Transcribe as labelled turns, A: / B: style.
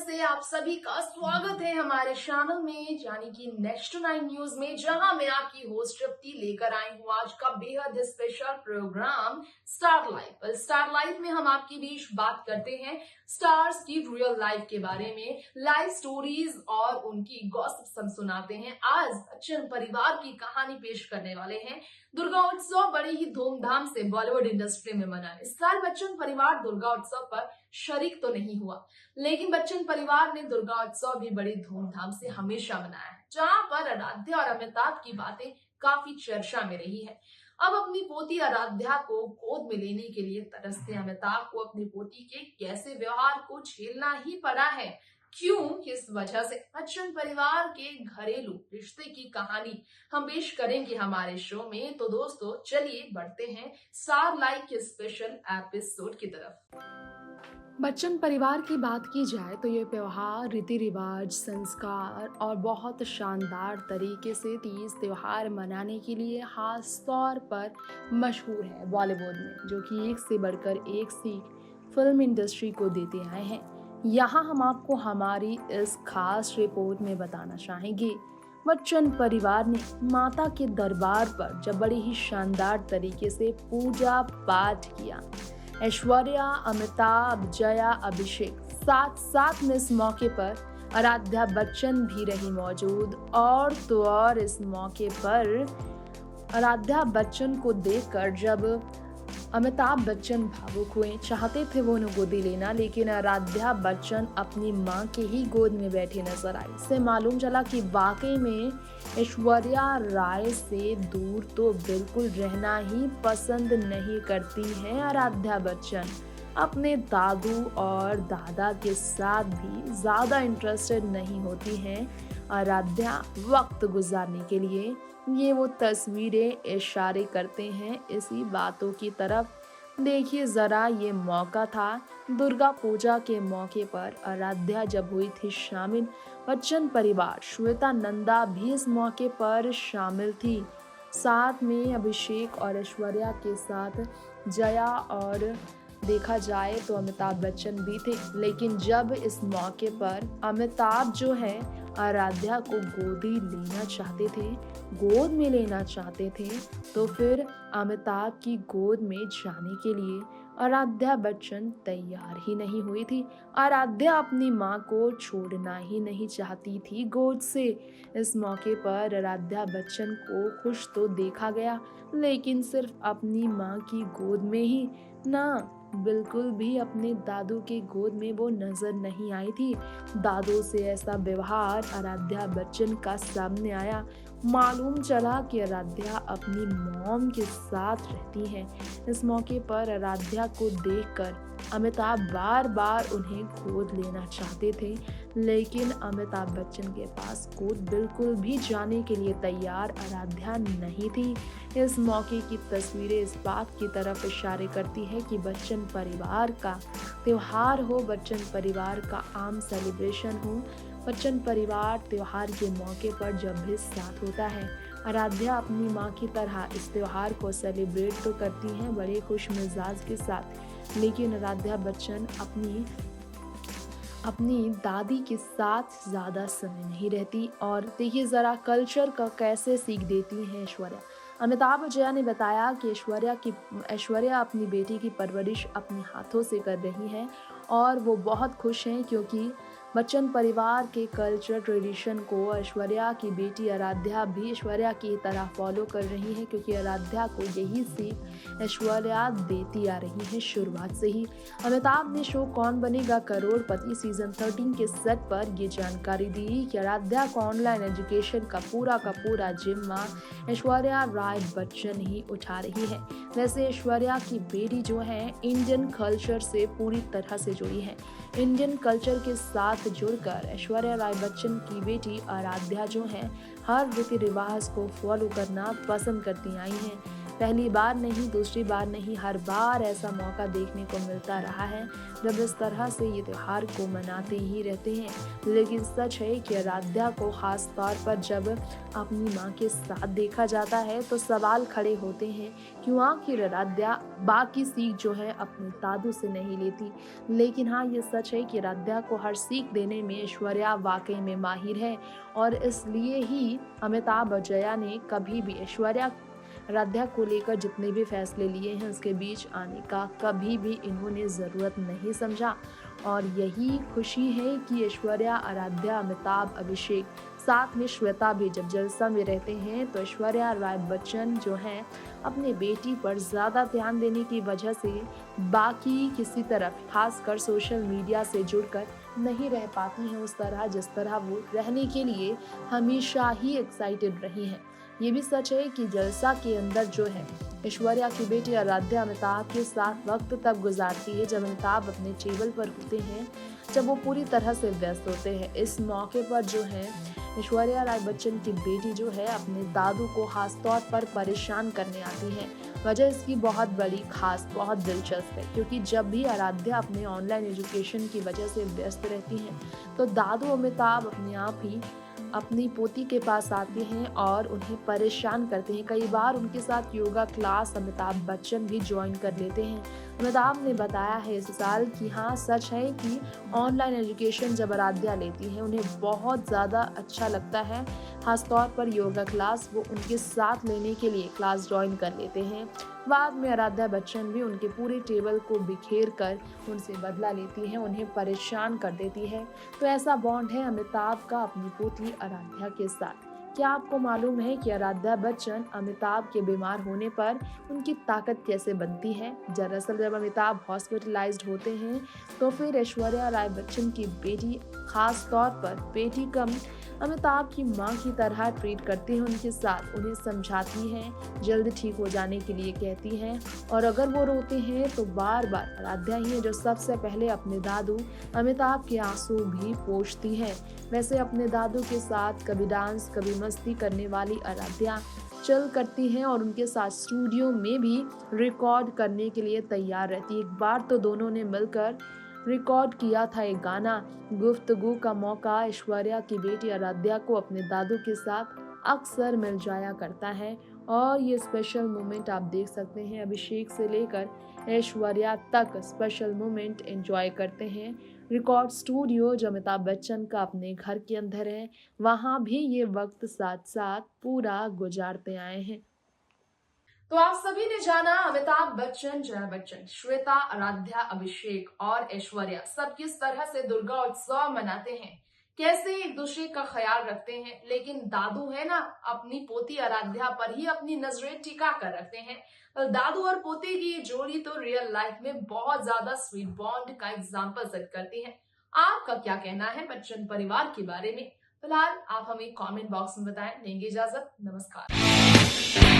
A: से आप सभी का स्वागत है हमारे चैनल में यानी कि नेक्स्ट 9 न्यूज में, जहां मैं आपकी होस्ट तृप्ति लेकर आई हूं आज का बेहद special program star life. Star life में हम आपके बीच बात करते हैं स्टार्स की रियल लाइफ के बारे में, लाइफ स्टोरीज और उनकी गॉसिप्स हम सुनाते हैं। आज बच्चन परिवार की कहानी पेश करने वाले हैं। दुर्गा उत्सव बड़े ही धूमधाम से बॉलीवुड इंडस्ट्री में मना। इस साल बच्चन परिवार दुर्गा उत्सव पर शरीक तो नहीं हुआ, लेकिन बच्चन परिवार ने दुर्गा उत्सव भी बड़ी धूमधाम से हमेशा मनाया है, जहां पर आराध्या और अमिताभ की बातें काफी चर्चा में रही है। अब अपनी पोती आराध्या को गोद में लेने के लिए तरसते अमिताभ को अपनी पोती के कैसे व्यवहार को झेलना ही पड़ा है। क्यों? किस वजह से? बच्चन परिवार के घरेलू रिश्ते की कहानी हम पेश करेंगे हमारे शो में। तो दोस्तों चलिए बढ़ते हैं स्टार लाइफ के स्पेशल एपिसोड की तरफ।
B: बच्चन परिवार की बात की जाए तो ये त्योहार रीति रिवाज, संस्कार और बहुत शानदार तरीके से तीज त्योहार मनाने के लिए खास तौर पर मशहूर है बॉलीवुड में, जो कि एक से बढ़कर एक सीख फिल्म इंडस्ट्री को देते आए हैं। यहाँ हम आपको हमारी इस खास रिपोर्ट में बताना चाहेंगे, बच्चन परिवार ने माता के दरबार पर जब बड़े ही शानदार तरीके से पूजा पाठ किया। ऐश्वर्या, अमिताभ, जया, अभिषेक साथ साथ में इस मौके पर आराध्या बच्चन भी रही मौजूद। और तो और इस मौके पर आराध्या बच्चन को देखकर जब अमिताभ बच्चन भावुक हुए, चाहते थे वो उन्हें गोदी लेना, लेकिन आराध्या बच्चन अपनी मां के ही गोद में बैठी नजर आई। इससे मालूम चला कि वाकई में ऐश्वर्या राय से दूर तो बिल्कुल रहना ही पसंद नहीं करती हैं आराध्या बच्चन। अपने दादू और दादा के साथ भी ज्यादा इंटरेस्टेड नहीं होती हैं आराध्या वक्त गुजारने के लिए। ये वो तस्वीरें इशारे करते हैं इसी बातों की तरफ। देखिए जरा, ये मौका था दुर्गा पूजा के मौके पर आराध्या जब हुई थी शामिल। बच्चन परिवार, श्वेता नंदा भी इस मौके पर शामिल थी। साथ में अभिषेक और ऐश्वर्या के साथ जया और देखा जाए तो अमिताभ बच्चन भी थे। लेकिन जब इस मौके पर अमिताभ जो है आराध्या को गोदी लेना चाहते थे, गोद में लेना चाहते थे, तो फिर अमिताभ की गोद में जाने के लिए आराध्या बच्चन तैयार ही नहीं हुई थी। आराध्या अपनी मां को छोड़ना ही नहीं चाहती थी गोद से। इस मौके पर आराध्या बच्चन को खुश तो देखा गया, लेकिन सिर्फ अपनी मां की गोद में ही ना, बिल्कुल भी अपने दादू के गोद में वो नजर नहीं आई थी। दादू से ऐसा व्यवहार आराध्या बच्चन का सामने आया। मालूम चला कि आराध्या अपनी मॉम के साथ रहती हैं। इस मौके पर आराध्या को देखकर अमिताभ बार बार उन्हें गोद लेना चाहते थे, लेकिन अमिताभ बच्चन के पास गोद बिल्कुल भी जाने के लिए तैयार आराध्या नहीं थी। इस मौके की तस्वीरें इस बात की तरफ इशारे करती है कि बच्चन परिवार का त्योहार हो, बच्चन परिवार का आम सेलिब्रेशन हो। बच्चन परिवार त्योहार के मौके पर जब भी साथ होता है, आराध्या अपनी मां की तरह इस त्योहार को सेलिब्रेट तो करती हैं बड़े खुश मिजाज के साथ, लेकिन आराध्या बच्चन अपनी दादी के साथ ज़्यादा समय नहीं रहती। और देखिए ज़रा कल्चर का कैसे सीख देती हैं ऐश्वर्या। अमिताभ और जया ने बताया कि ऐश्वर्या अपनी बेटी की परवरिश अपने हाथों से कर रही हैं और वो बहुत खुश हैं, क्योंकि बच्चन परिवार के कल्चर ट्रेडिशन को ऐश्वर्या की बेटी आराध्या भी ऐश्वर्या की तरह फॉलो कर रही है, क्योंकि आराध्या को यही सीख ऐश्वर्या देती आ रही है शुरुआत से ही। अमिताभ ने शो कौन बनेगा करोड़पति सीजन 13 के सेट पर ये जानकारी दी कि आराध्या को ऑनलाइन एजुकेशन का पूरा जिम्मा ऐश्वर्या राय बच्चन ही उठा रही है। वैसे ऐश्वर्या की बेटी जो है इंडियन कल्चर से पूरी तरह से जुड़ी है। इंडियन कल्चर के साथ जुड़कर ऐश्वर्या राय बच्चन की बेटी आराध्या जो है हर रीति रिवाज को फॉलो करना पसंद करती आई हैं। पहली बार नहीं, दूसरी बार नहीं, हर बार ऐसा मौका देखने को मिलता रहा है जब इस तरह से ये त्योहार को मनाते ही रहते हैं। लेकिन सच है कि आराध्या को खास तौर पर जब अपनी माँ के साथ देखा जाता है तो सवाल खड़े होते हैं, क्यों आखिर आराध्या बाकी सीख जो है अपने दादू से नहीं लेती। लेकिन हाँ, ये सच है कि आराध्या को हर सीख देने में ऐश्वर्या वाकई में माहिर है और इसलिए ही अमिताभ और जया ने कभी भी ऐश्वर्या आराध्या को लेकर जितने भी फैसले लिए हैं उसके बीच आने का कभी भी इन्होंने ज़रूरत नहीं समझा। और यही खुशी है कि ऐश्वर्या, आराध्या, अमिताभ, अभिषेक, साथ में श्वेता भी जब जलसा में रहते हैं तो ऐश्वर्या राय बच्चन जो हैं अपने बेटी पर ज़्यादा ध्यान देने की वजह से बाकी किसी तरफ, खासकर सोशल मीडिया से जुड़कर नहीं रह पाती हैं उस तरह जिस तरह वो रहने के लिए हमेशा ही एक्साइटेड रही हैं। ये भी सच है कि जलसा के अंदर जो है ऐश्वर्या की बेटी आराध्या अमिताभ के साथ वक्त तब गुजारती है जब अमिताभ अपने टेबल पर होते हैं, जब वो पूरी तरह से व्यस्त होते हैं। इस मौके पर जो है ऐश्वर्या राय बच्चन की बेटी जो है अपने दादू को खास तौर पर परेशान करने आती है। वजह इसकी बहुत बड़ी, खास, बहुत दिलचस्प है, क्योंकि जब भी आराध्या अपने ऑनलाइन एजुकेशन की वजह से व्यस्त रहती हैं तो दादू अमिताभ अपने आप ही अपनी पोती के पास आते हैं और उन्हें परेशान करते हैं। कई बार उनके साथ योगा क्लास अमिताभ बच्चन भी ज्वाइन कर लेते हैं। अमिताभ ने बताया है इस साल कि हाँ, सच है कि ऑनलाइन एजुकेशन जब आराध्या लेती हैं उन्हें बहुत ज़्यादा अच्छा लगता है। खासतौर पर योगा क्लास वो उनके साथ लेने के लिए क्लास ज्वाइन कर लेते हैं। बाद में आराध्या बच्चन भी उनके पूरे टेबल को बिखेर कर उनसे बदला लेती हैं, उन्हें परेशान कर देती है। तो ऐसा बॉन्ड है अमिताभ का अपनी पोती आराध्या के साथ। क्या आपको मालूम है कि आराध्या बच्चन अमिताभ के बीमार होने पर उनकी ताकत कैसे बनती है? दरअसल जब अमिताभ हॉस्पिटलाइज्ड होते हैं तो फिर ऐश्वर्या राय बच्चन की बेटी, खास तौर पर बेटी कम अमिताभ की मां की तरह ट्रीट करती है उनके साथ, उन्हें समझाती हैं, जल्द ठीक हो जाने के लिए कहती हैं और अगर वो रोते हैं तो बार बार आराध्या ही है जो सबसे पहले अपने दादू अमिताभ के आंसू भी पोंछती है। वैसे अपने दादू के साथ कभी डांस, कभी मस्ती करने वाली आराध्या चल करती हैं और उनके साथ स्टूडियो में भी रिकॉर्ड करने के लिए तैयार रहती है। एक बार तो दोनों ने मिलकर रिकॉर्ड किया था एक गाना। गुफ्तगू का मौका ऐश्वर्या की बेटी आराध्या को अपने दादू के साथ अक्सर मिल जाया करता है और ये स्पेशल मोमेंट आप देख सकते हैं। अभिषेक से लेकर ऐश्वर्या तक स्पेशल मोमेंट एंजॉय करते हैं। रिकॉर्ड स्टूडियो जो अमिताभ बच्चन का अपने घर के अंदर है, वहाँ भी ये वक्त साथ साथ पूरा गुजारते आए हैं।
A: तो आप सभी ने जाना अमिताभ बच्चन, जया बच्चन, श्वेता, आराध्या, अभिषेक और ऐश्वर्या सब किस तरह से दुर्गा उत्सव मनाते हैं, कैसे एक दूसरे का ख्याल रखते हैं। लेकिन दादू है ना, अपनी पोती आराध्या पर ही अपनी नजरें टिका कर रखते हैं। और दादू और पोते की ये जोड़ी तो रियल लाइफ में बहुत ज्यादा स्वीट बॉन्ड का एग्जाम्पल सेट करती है। आपका क्या कहना है बच्चन परिवार के बारे में? फिलहाल आप हमें कमेंट बॉक्स में बताएं। लेंगे इजाजत, नमस्कार।